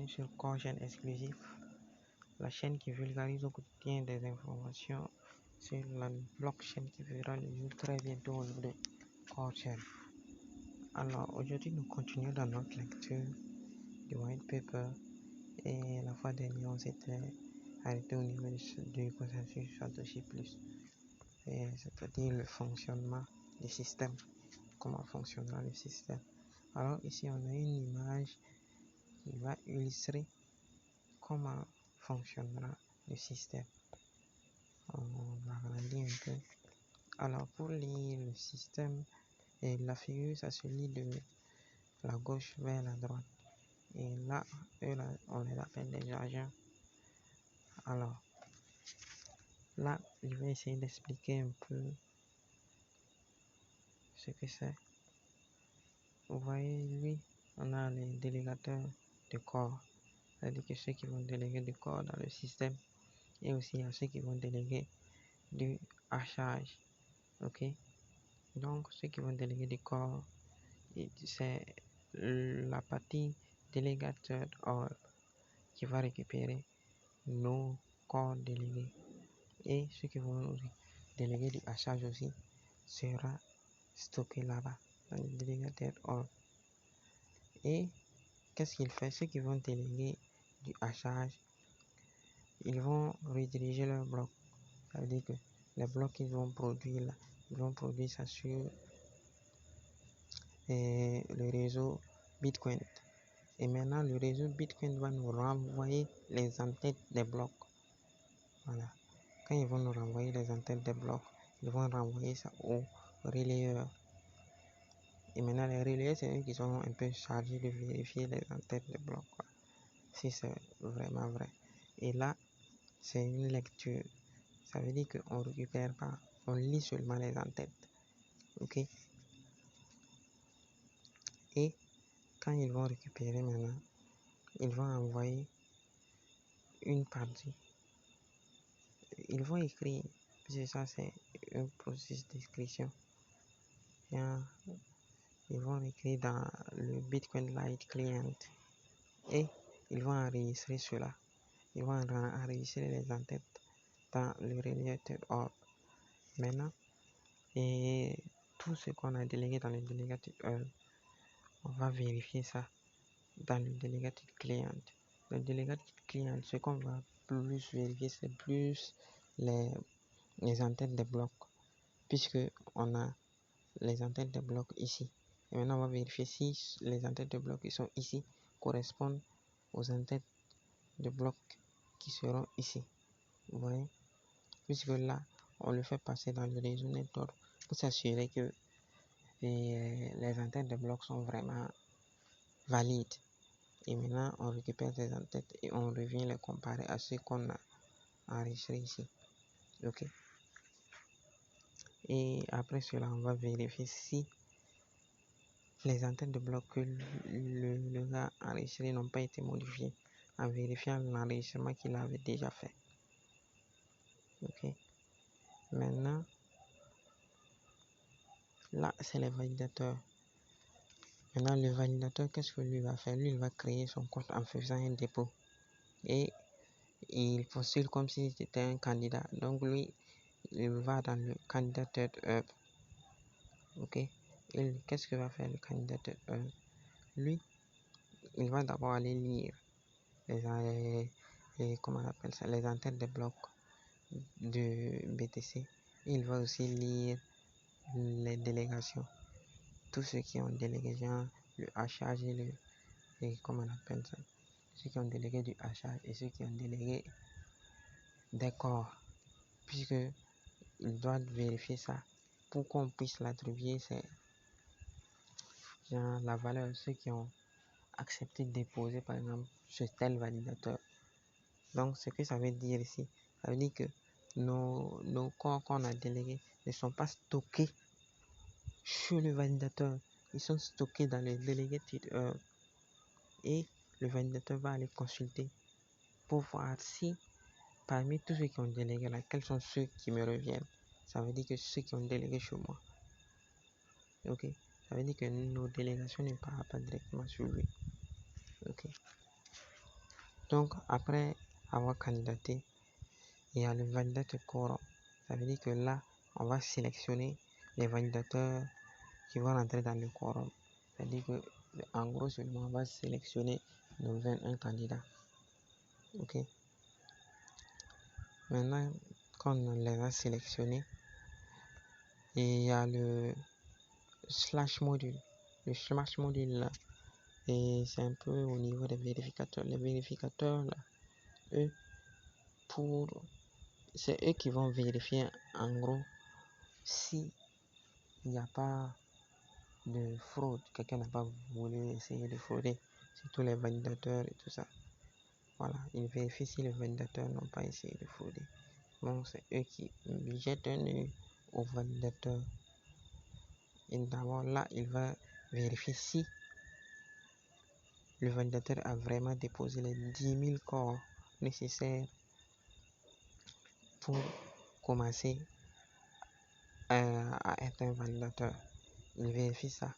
bienvenue sur Core Chaîne Exclusif, la chaîne qui vulgarise au quotidien des informations sur la blockchain qui verra le jour très bientôt au niveau de Core Chain. Alors aujourd'hui nous continuons dans notre lecture du white paper et la fois dernière on s'était arrêté au niveau du consensus Satoshi Plus, c'est-à-dire le fonctionnement du système, comment fonctionnera le système. Alors ici on a une image qui va illustrer comment fonctionnera le système. On va agrandir un peu. Alors pour lire le système, et la figure ça se lit de la gauche vers la droite. Et là, on les appelle des agents. Alors là, je vais essayer d'expliquer un peu ce que c'est. Vous voyez, lui, on a les délégateurs de corps, c'est-à-dire que ceux qui vont déléguer du corps dans le système, et aussi il y a ceux qui vont déléguer du hachage. Ok, donc ceux qui vont déléguer du corps, c'est la partie délégateur qui va récupérer nos corps délégués, et ceux qui vont déléguer du hachage aussi sera stocké là-bas dans le délégateur or. Et qu'est-ce qu'il fait? Ceux qui vont déléguer du hachage, ils vont rediriger leur bloc. Ça veut dire que les blocs qu'ils vont produire là, ils vont produire ça sur le réseau Bitcoin. Et maintenant, le réseau Bitcoin va nous renvoyer les entêtes des blocs. Voilà. Quand ils vont nous renvoyer les entêtes des blocs, ils vont renvoyer ça aux relayeurs. Et maintenant, les relayeurs, c'est eux qui sont un peu chargés de vérifier les entêtes des blocs, quoi, si c'est vraiment vrai. Et là, c'est une lecture. Ça veut dire qu'on ne récupère pas, on lit seulement les entêtes. Ok? Et quand ils vont récupérer maintenant, ils vont envoyer une partie. Ils vont écrire, puisque ça c'est un processus d'écriture. Ils vont écrire dans le Bitcoin Lite Client et ils vont enregistrer cela. Ils vont enregistrer les entêtes dans le relayeur or. Maintenant, et tout ce qu'on a délégué dans le délégateur on va vérifier ça dans le délégateur client. Le délégateur client, ce qu'on va plus vérifier, c'est plus les entêtes des blocs, puisque on a les entêtes des blocs ici. Et maintenant, on va vérifier si les entêtes de blocs qui sont ici correspondent aux entêtes de blocs qui seront ici. Vous voyez? Puisque là, on le fait passer dans le réseau network pour s'assurer que les entêtes de blocs sont vraiment valides. Et maintenant, on récupère ces entêtes et on revient les comparer à ce qu'on a enregistré ici. Ok. Et après cela, on va vérifier si les entêtes de bloc que le gars enregistré n'ont pas été modifiées en vérifiant l'enregistrement qu'il avait déjà fait. Ok. Maintenant, là, c'est les validateurs. Maintenant, le validateur, qu'est-ce que lui va faire? Lui, il va créer son compte en faisant un dépôt. Et il postule comme si c'était un candidat. Donc, lui, il va dans le candidateur hub. Ok. Qu'est-ce que va faire le candidateur hub? Lui, il va d'abord aller lire comment on appelle ça, les entêtes des blocs de BTC. Il va aussi lire les délégations, tous ceux qui ont délégué genre le hachage et comment on appelle ça, ceux qui ont délégué du hachage et ceux qui ont délégué des corps, puisque ils doivent vérifier ça pour qu'on puisse l'attribuer, c'est genre la valeur de ceux qui ont accepté de déposer par exemple ce tel validateur. Donc ce que ça veut dire ici, ça veut dire que nos corps qu'on a délégués ne sont pas stockés sur le validateur, ils sont stockés dans les délégués et le validateur va aller consulter pour voir si parmi tous ceux qui ont délégué là, quels sont ceux qui me reviennent. Ça veut dire que ceux qui ont délégué chez moi. Ok, ça veut dire que nos délégations ne partent pas directement sur lui. Ok. Donc, après avoir candidaté, il y a le validateur quorum. Ça veut dire que là, on va sélectionner les validateurs qui vont rentrer dans le quorum. C'est-à-dire que, en gros, seulement, on va sélectionner nos 21 candidats. Ok. Maintenant, quand on les a sélectionnés, il y a le slash module. Le slash module là, et c'est un peu au niveau des vérificateurs. Les vérificateurs là, eux, c'est eux qui vont vérifier en gros si il n'y a pas de fraude, quelqu'un n'a pas voulu essayer de frauder, surtout les validateurs et tout ça. Voilà, ils vérifient si les validateurs n'ont pas essayé de frauder. Donc c'est eux qui jettent un œil aux validateurs. Et d'abord là, il va vérifier si le validateur a vraiment déposé les 10 000 corps nécessaires pour commencer à être un validateur. Il vérifie ça.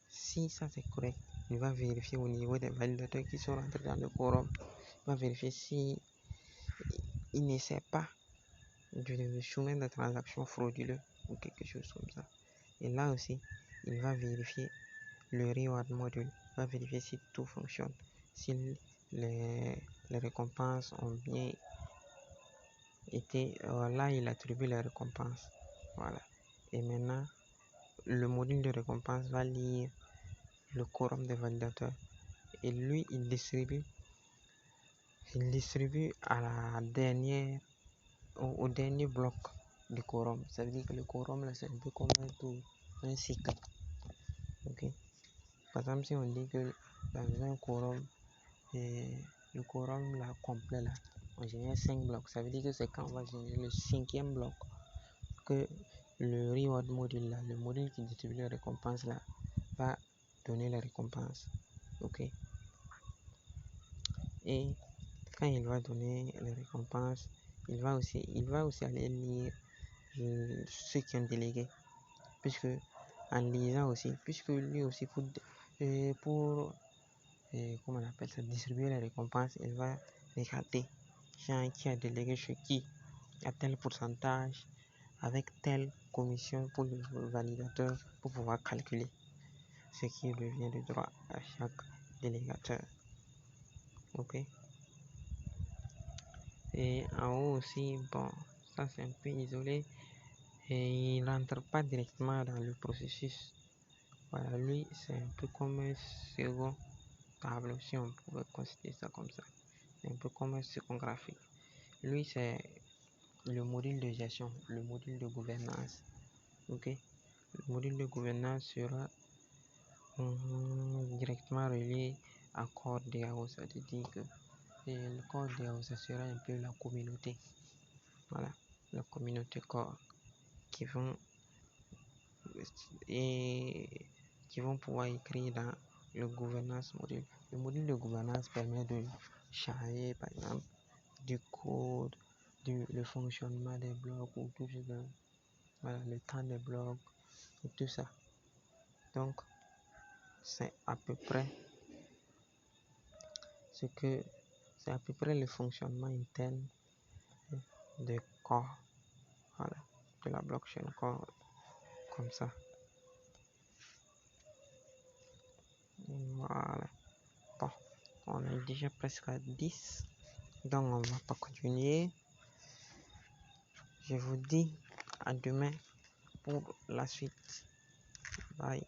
Si ça c'est correct, il va vérifier au niveau des validateurs qui sont rentrés dans le quorum. Il va vérifier si il n'essaie pas de soumettre des transactions frauduleuses ou quelque chose comme ça. Et là aussi, il va vérifier le reward module. Il va vérifier si tout fonctionne, si les récompenses ont bien été. Là, il attribue les récompenses. Voilà. Et maintenant, le module de récompense va lire le quorum des validateurs. Et lui, il distribue à la dernière, au dernier bloc du quorum. Ça veut dire que le quorum là, c'est un peu comme un cycle. Ok. Par exemple, si on dit que dans un quorum, le quorum là complet là, on génère 5 blocs. Ça veut dire que c'est quand on va générer le 5e bloc que le reward module là, le module qui distribue les récompenses là, va donner les récompenses. Ok. Et quand il va donner les récompenses, il va aussi aller lire ceux qui ont délégué, puisque en lisant aussi, puisque lui aussi pour comment on appelle ça, distribuer les récompenses, il va regarder qui a délégué chez qui, à tel pourcentage, avec telle commission pour le validateur, pour pouvoir calculer ce qui revient de droit à chaque délégateur. Ok. Et en haut aussi, bon, ça c'est un peu isolé et il n'entre pas directement dans le processus. Voilà, lui c'est un peu comme un second tableau, si on pouvait considérer ça comme ça. C'est un peu comme un second graphique. Lui c'est le module de gestion, le module de gouvernance. Ok, le module de gouvernance sera directement relié à Core DAO, ça veut dire que le Core DAO, ça sera un peu la communauté. Voilà, la communauté Core qui vont pouvoir écrire dans le gouvernance module. Le module de gouvernance permet de changer, par exemple, du code, le fonctionnement des blocs ou tout ça. Voilà, le temps des blocs et tout ça. Donc, c'est à peu près le fonctionnement interne de Core. Voilà, de la blockchain Core, comme ça. Voilà. Bon, on est déjà presque à 10. Donc on va pas continuer. Je vous dis à demain pour la suite. Bye.